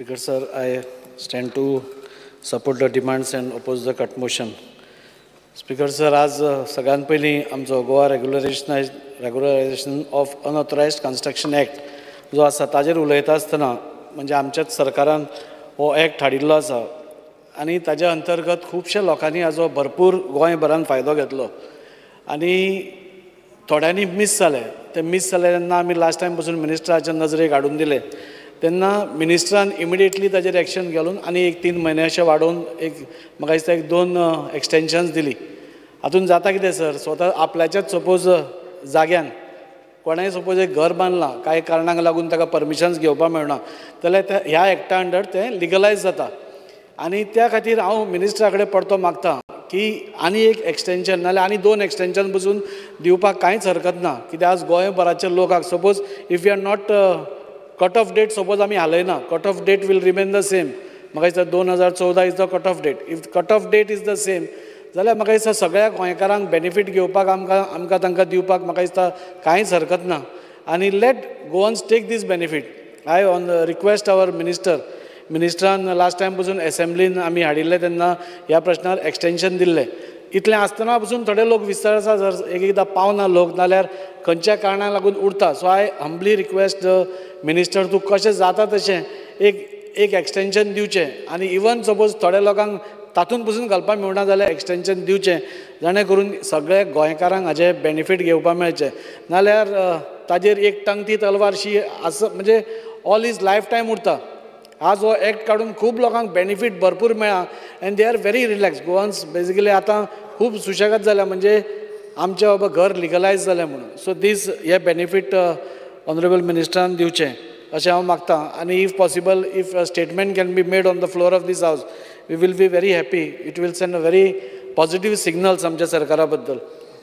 Speaker sir, I stand to support the demands and oppose the cut motion. Speaker sir, आज सगळ्यात पयलीं आमचो Goa regularisation of unauthorised construction act जो आसा ताजेर उलयता आसतना म्हणजे आमच्याच सरकारान हो एक्ट हाडिल्लो आसा आनी ताज्या अंतर्गत खुबशा लोकांनी हाजो भरपूर गोंयभरान फायदो घेतलो आनी थोड्यांनी मिस जाले. ते मिस जाले तेन्ना आमी लास्ट टायम पासून मिनिस्टराच्या नजरेक हाडून दिले तेन्ना मिनिस्टरान इमिडिएटली ताजेर एक्शन घेवन आनी एक 3 म्हयने अशें वाडोवन म्हाका दिसता 2 एक्सटेन्शन्स दिली. हातून जाता कितें सर, स्वता आपल्याच्याच सपोज जाग्यान कोणाय सपोज एक घर बांदलां कांय कारणांक लागून ताका परमिशन्स घेवपाक मेळना जाल्यार ह्या एक्टा अंडर तें लिगलायज जाता आनी त्या खातीर हांव मिनिस्टरा कडेन परतो मागतां की आनी एक एक्सटेन्शन नाल्यार आनी 2 एक्सटेन्शन पसून दिवपाक कांयच हरकत ना. कित्याक आज गोंयभराच्या लोकांक suppose if you are not cut off date suppose आमी हालयना, cut off date will remain the same. म्हाका दिसता 2014 is the cut off date. If cut off date is the same जाल्यार म्हाका दिसता सगळ्या गोंयकारांक बेनिफीट घेवपाक आमकां तांकां दिवपाक म्हाका दिसता कांयच हरकत ना आनी let Goans take this benefit. I on request our मिनिस्टरान लास्ट टायम पासून एसेंब्लीन आमी हाडिल्ले तेन्ना ह्या प्रश्नार एक्सटेन्शन दिल्लें. इतलें आसतना पसून थोडे लोक विचारता जर एकदां पावना लोक नाल्यार खंयच्या कारणाक लागून उरता. So I humbly request minister तूं कशें जाता तशें एक एक्सटेन्शन दिवचें आनी इवन सपोज थोड्या लोकांक तातूंत पसून घालपाक मेळना जाल्यार एक्सटेन्शन दिवचें जाणे करून सगळे गोंयकारांक हाजे बेनिफीट घेवपाक मेळचें. नाल्यार ताजेर एक टंगती तलवारशी म्हणजे ऑल इज लायफ टायम उरता. आज हो एक्ट काडून खूब लोकांक बेनिफीट भरपूर मेळ्ळा and they are very relax. Goans basically आतां खूब सुशेगाद जाल्या म्हणजे आमचें बाबा घर लिगलायज जालें म्हणून. सो दीस हे बेनिफीट ऑनरेबल मिनिस्टरान दिवचें अशें हांव मागतां आनी if possible if a statement can be made on the floor of this house we will be very happy. It will send a very positive signals आमच्या सरकारा बद्दल.